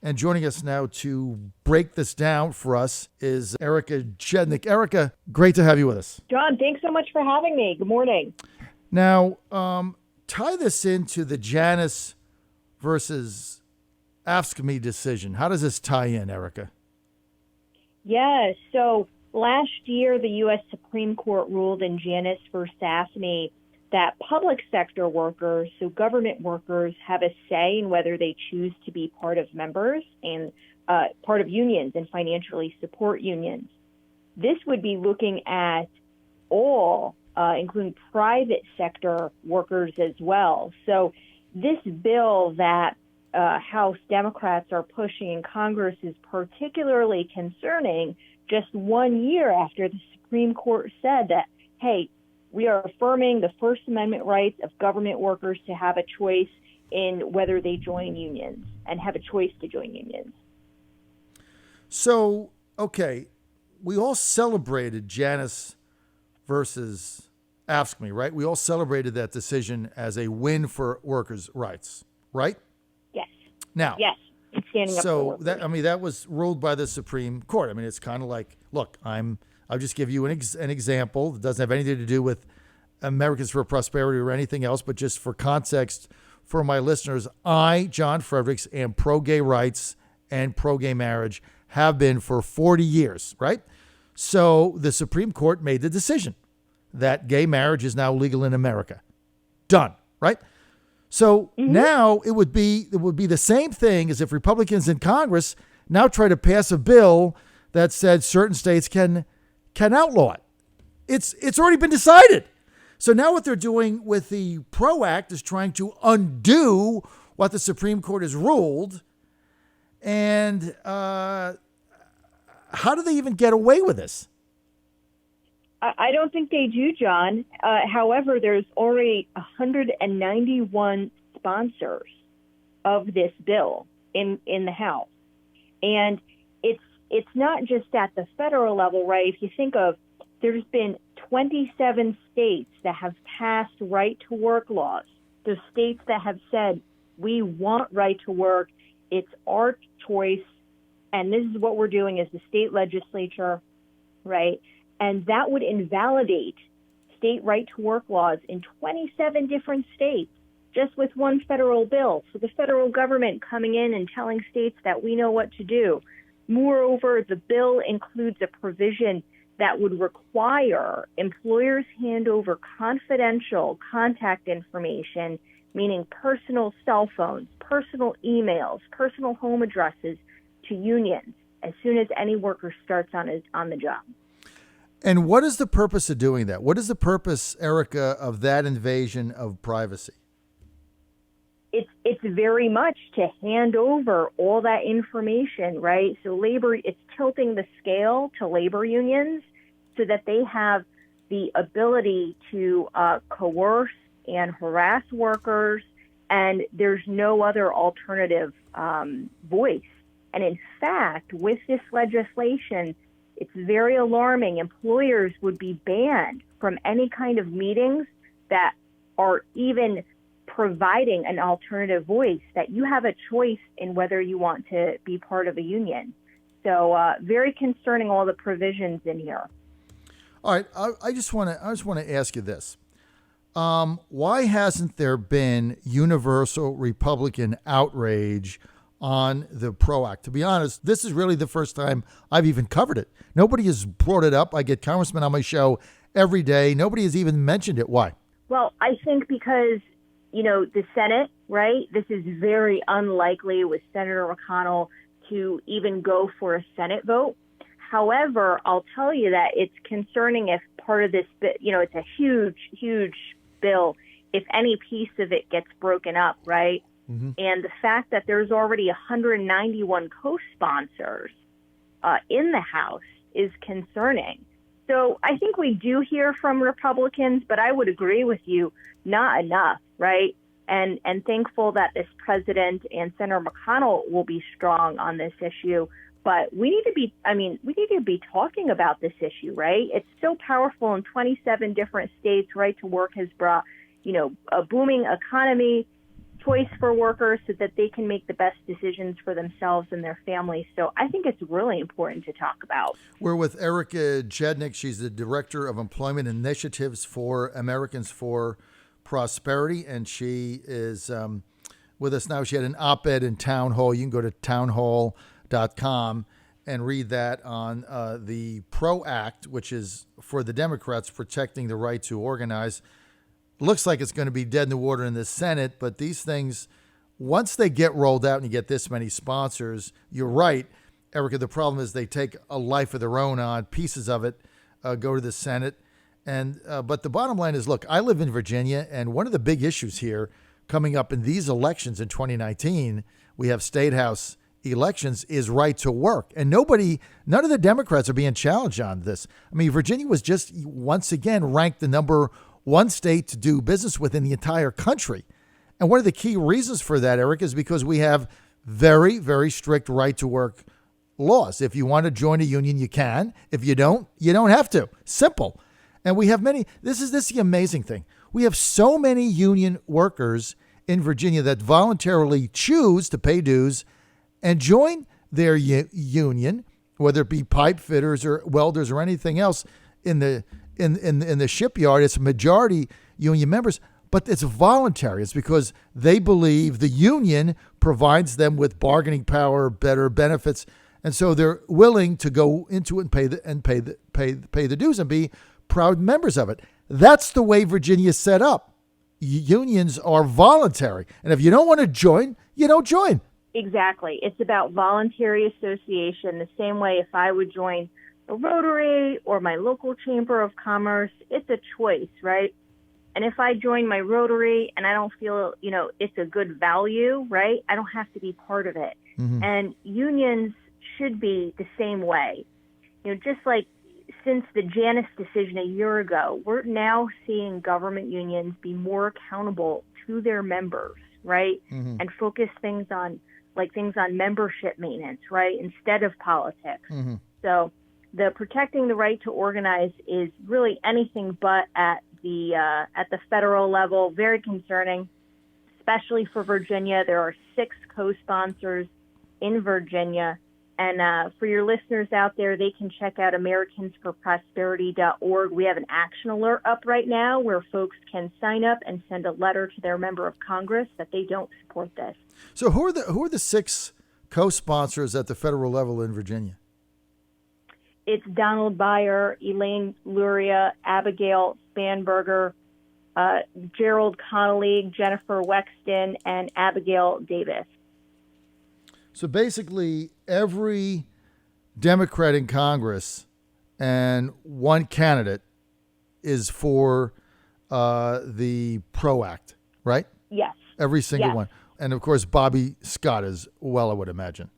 And joining us now to break this down for us is Erica Jedynak. Erica, great to have you with us. John, thanks so much for having me. Good morning. Now, tie this into the Janus versus AFSCME decision. How does this tie in, Erica? Yes. So last year, the U.S. Supreme Court ruled in Janus versus AFSCME that public sector workers, so government workers, have a say in whether they choose to be part of members and part of unions and financially support unions. This would be looking at all, including private sector workers as well. So this bill that House Democrats are pushing in Congress is particularly concerning just 1 year after the Supreme Court said that, hey, we are affirming the First Amendment rights of government workers to have a choice in whether they join unions and have a choice to join unions. So, okay, we all celebrated Janus versus AFSCME, right? We all celebrated that decision as a win for workers' rights, right? Yes. Now, yes, it's standing up for workers. that was ruled by the Supreme Court. I mean, it's kind of like, look, I'll just give you an example. It doesn't have anything to do with Americans for Prosperity or anything else, but just for context for my listeners, I, John Fredericks, am pro-gay rights and pro-gay marriage, have been for 40 years, right? So the Supreme Court made the decision that gay marriage is now legal in America. Done, right? So now it would be the same thing as if Republicans in Congress now try to pass a bill that said certain states can outlaw it. It's already been decided. So now what they're doing with the PRO Act is trying to undo what the Supreme Court has ruled. And how do they even get away with this? I don't think they do, John. However, there's already 191 sponsors of this bill in the House. And it's not just at the federal level, right? If you think of, there's been 27 states that have passed right-to-work laws. There's states that have said, we want right to work. It's our choice. And this is what we're doing as the state legislature, right? And that would invalidate state right-to-work laws in 27 different states just with one federal bill. So the federal government coming in and telling states that we know what to do. Moreover, the bill includes a provision that would require employers hand over confidential contact information, meaning personal cell phones, personal emails, personal home addresses to unions as soon as any worker starts on the job. And what is the purpose of doing that? What is the purpose, Erica, of that invasion of privacy? It's very much to hand over all that information, right? So it's tilting the scale to labor unions so that they have the ability to coerce and harass workers, and there's no other alternative voice. And in fact, with this legislation, it's very alarming. Employers would be banned from any kind of meetings that are even providing an alternative voice, that you have a choice in whether you want to be part of a union. So very concerning, all the provisions in here. All right, I just want to ask you this. Why hasn't there been universal Republican outrage on the PRO Act? To be honest, this is really the first time I've even covered it. Nobody has brought it up. I get congressmen on my show every day. Nobody has even mentioned it. Why? Well, I think because, the Senate, right? This is very unlikely with Senator McConnell to even go for a Senate vote. However, I'll tell you that it's concerning if part of this, it's a huge, huge bill, if any piece of it gets broken up, right? Mm-hmm. And the fact that there's already 191 co-sponsors in the House is concerning. So I think we do hear from Republicans, but I would agree with you, not enough, right? And thankful that this president and Senator McConnell will be strong on this issue. But we need to be talking about this issue, right? It's so powerful in 27 different states. Right to work has brought, a booming economy choice for workers so that they can make the best decisions for themselves and their families. So I think it's really important to talk about. We're with Erica Jedynak. She's the Director of Employment Initiatives for Americans for Prosperity, and she is with us now. She had an op-ed in Town Hall. You can go to townhall.com and read that on the PRO Act, which is for the Democrats protecting the right to organize. Looks like it's going to be dead in the water in the Senate, but these things, once they get rolled out and you get this many sponsors, you're right, Erica, the problem is they take a life of their own on pieces of it, go to the Senate. And but the bottom line is, look, I live in Virginia, and one of the big issues here coming up in these elections in 2019, we have state house elections, is right to work. And none of the Democrats are being challenged on this. I mean, Virginia was just once again ranked the number one state to do business with in the entire country. And one of the key reasons for that, Eric, is because we have very, very strict right to work laws. If you want to join a union, you can. If you don't have to. Simple. And we have many. This is the amazing thing. We have so many union workers in Virginia that voluntarily choose to pay dues and join their union, whether it be pipe fitters or welders or anything else in the shipyard. It's majority union members, but it's voluntary. It's because they believe the union provides them with bargaining power, better benefits, and so they're willing to go into it and pay the dues and be proud members of it. That's the way Virginia's set up. Unions are voluntary, and if you don't want to join, you don't join. Exactly. It's about voluntary association. The same way if I would join a Rotary or my local Chamber of Commerce, it's a choice, right? And if I join my Rotary and I don't feel, it's a good value, right? I don't have to be part of it. Mm-hmm. And unions should be the same way. Just like since the Janus decision a year ago, we're now seeing government unions be more accountable to their members, right? Mm-hmm. And focus things on membership maintenance, right? Instead of politics. Mm-hmm. So the protecting the right to organize is really anything but at the federal level. Very concerning, especially for Virginia. There are 6 co-sponsors in Virginia. And for your listeners out there, they can check out americansforprosperity.org. We have an action alert up right now where folks can sign up and send a letter to their member of Congress that they don't support this. So who are the 6 co-sponsors at the federal level in Virginia? It's Donald Byer, Elaine Luria, Abigail Spanberger, Gerald Connolly, Jennifer Wexton, and Abigail Davis. So basically, every Democrat in Congress and one candidate is for the PRO Act, right? Yes. Every single one. And, of course, Bobby Scott as well, I would imagine.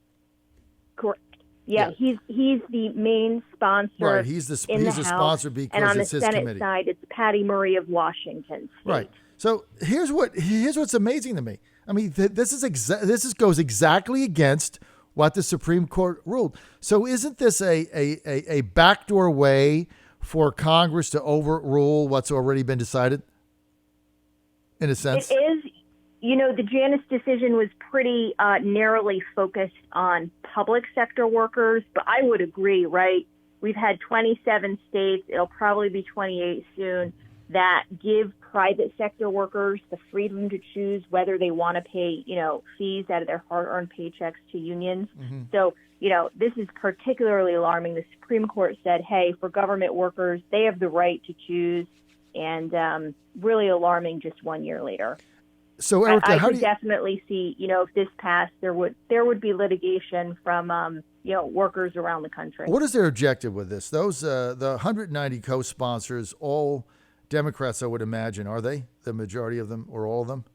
Correct. Yeah. He's the main sponsor. Right, he's the sponsor because it's his committee. And on the Senate side, it's Patty Murray of Washington State. Right. So here's what's amazing to me. I mean, this goes exactly against what the Supreme Court ruled. So isn't this a backdoor way for Congress to overrule what's already been decided, in a sense? It is. The Janus decision was pretty narrowly focused on public sector workers, but I would agree, right? We've had 27 states, it'll probably be 28 soon, that give private sector workers the freedom to choose whether they want to pay, fees out of their hard-earned paychecks to unions. Mm-hmm. So, this is particularly alarming. The Supreme Court said, hey, for government workers, they have the right to choose, and really alarming just 1 year later. So, Erica, I could definitely see, if this passed, there would be litigation from, workers around the country. What is their objective with this? Those the 190 co-sponsors, all Democrats, I would imagine. Are they the majority of them or all of them?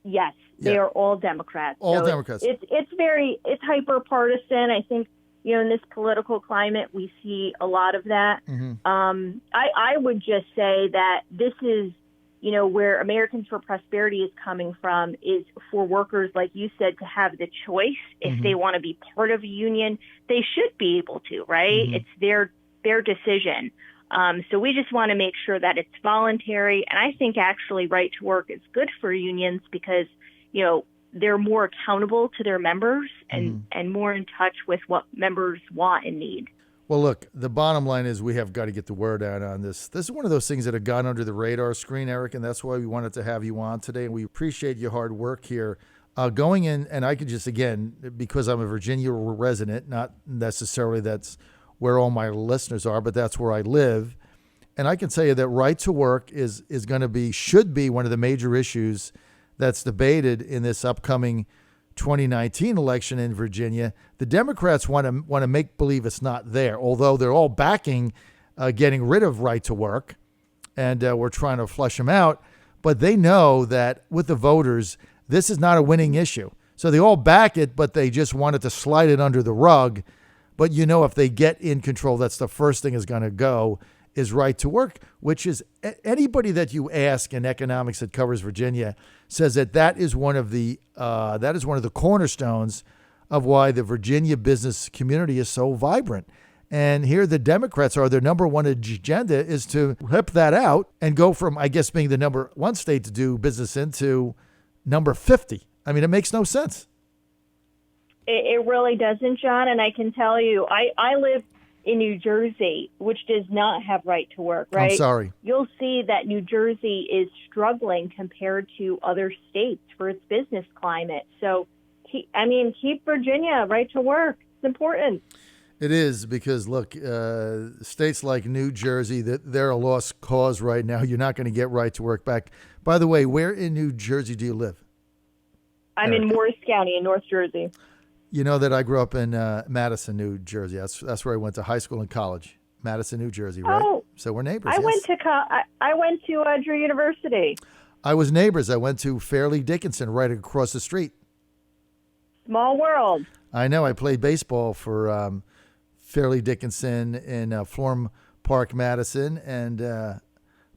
Yes, they are all Democrats. All Democrats. It's hyper partisan. I think, in this political climate, we see a lot of that. Mm-hmm. I would just say that this is, where Americans for Prosperity is coming from is for workers, like you said, to have the choice. If mm-hmm. they want to be part of a union, they should be able to, right? Mm-hmm. It's their decision. So we just want to make sure that it's voluntary. And I think actually right to work is good for unions because, they're more accountable to their members and more in touch with what members want and need. Well, look, the bottom line is we have got to get the word out on this. This is one of those things that have gone under the radar screen, Eric, and that's why we wanted to have you on today. And we appreciate your hard work here. Going in, and I could just, again, because I'm a Virginia resident, not necessarily that's where all my listeners are, but that's where I live. And I can tell you that right to work should be one of the major issues that's debated in this upcoming 2019 election in Virginia. The Democrats want to make believe it's not there, although they're all backing getting rid of right to work, and we're trying to flush them out. But they know that with the voters, this is not a winning issue. So they all back it, but they just wanted to slide it under the rug. But if they get in control, that's the first thing is going to go is right to work, which is anybody that you ask in economics that covers Virginia says that is one of the cornerstones of why the Virginia business community is so vibrant. And here the Democrats their number one agenda is to rip that out and go from, I guess, being the number one state to do business into number 50. I mean, it makes no sense. It really doesn't, John. And I can tell you, I live in New Jersey, which does not have right to work, right? I'm sorry. You'll see that New Jersey is struggling compared to other states for its business climate. So, keep Virginia right to work. It's important. It is because, look, states like New Jersey, they're a lost cause right now. You're not going to get right to work back. By the way, where in New Jersey do you live? I'm in Morris County in North Jersey. You know that I grew up in Madison, New Jersey. That's where I went to high school and college. Madison, New Jersey, right? Oh, so we're neighbors. I went to Drew University. I was neighbors. I went to Fairleigh Dickinson, right across the street. Small world. I know. I played baseball for Fairleigh Dickinson in Florham Park, Madison,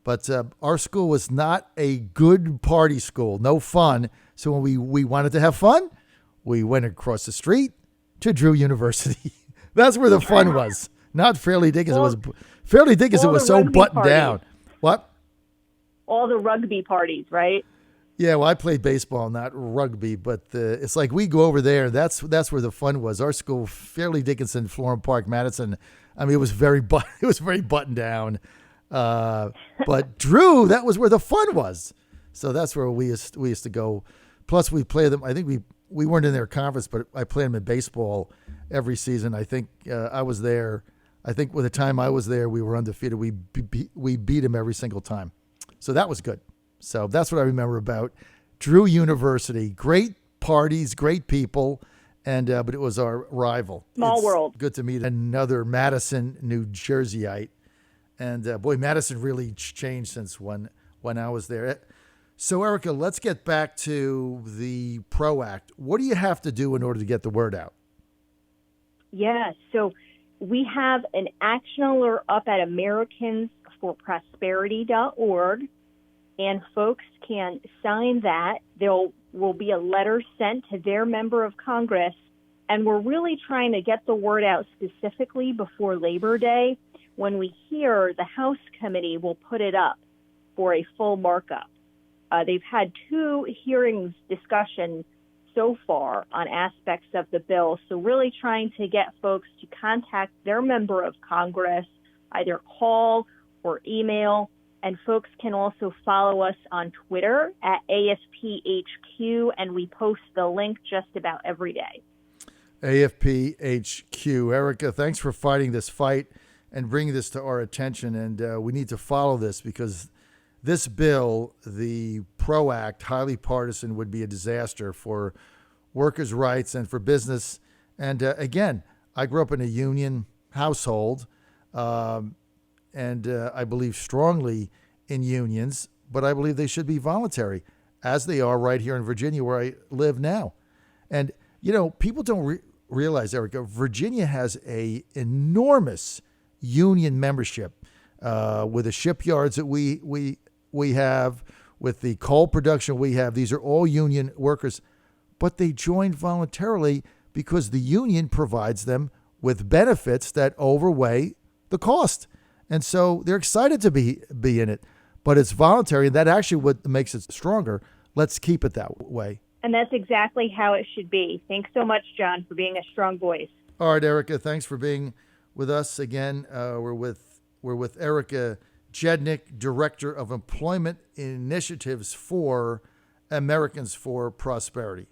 but our school was not a good party school. No fun. So when we wanted to have fun, we went across the street to Drew University. That's where the fun was. Not Fairleigh Dickinson. Fairleigh Dickinson was so buttoned down. What? All the rugby parties, right? Yeah, well, I played baseball, not rugby, but it's like we go over there. That's where the fun was. Our school, Fairleigh Dickinson, Florham Park, Madison. I mean, it was very buttoned down. But Drew, that was where the fun was. So that's where we used to go. Plus, we played them. I think we weren't in their conference, but I played them in baseball every season. I think I was there. I think with the time I was there, we were undefeated. We beat them every single time. So that was good. So that's what I remember about Drew University. Great parties, great people, but it was our rival. Small world. Good to meet another Madison, New Jerseyite. And boy, Madison really changed since when I was there. So, Erica, let's get back to the PRO Act. What do you have to do in order to get the word out? Yeah, so we have an action alert up at AmericansForProsperity.org, and folks can sign that. There will be a letter sent to their member of Congress, and we're really trying to get the word out specifically before Labor Day. When we hear, the House committee will put it up for a full markup. They've had 2 hearings discussion so far on aspects of the bill. So really trying to get folks to contact their member of Congress, either call or email. And folks can also follow us on Twitter at AFPHQ, and we post the link just about every day. AFPHQ. Erica, thanks for fighting this fight and bringing this to our attention. And we need to follow this because this bill, the PRO Act, highly partisan, would be a disaster for workers' rights and for business. And again, I grew up in a union household, and I believe strongly in unions, but I believe they should be voluntary, as they are right here in Virginia, where I live now. And, people don't realize, Erica, Virginia has a enormous union membership with the shipyards that we have, with the coal production we have. These are all union workers, but they joined voluntarily because the union provides them with benefits that overweigh the cost. And so they're excited to be in it, but it's voluntary. That actually what makes it stronger. Let's keep it that way. And that's exactly how it should be. Thanks so much, John, for being a strong voice. All right, Erica, thanks for being with us again. We're with Erica Jedynak, Director of Employment Initiatives for Americans for Prosperity.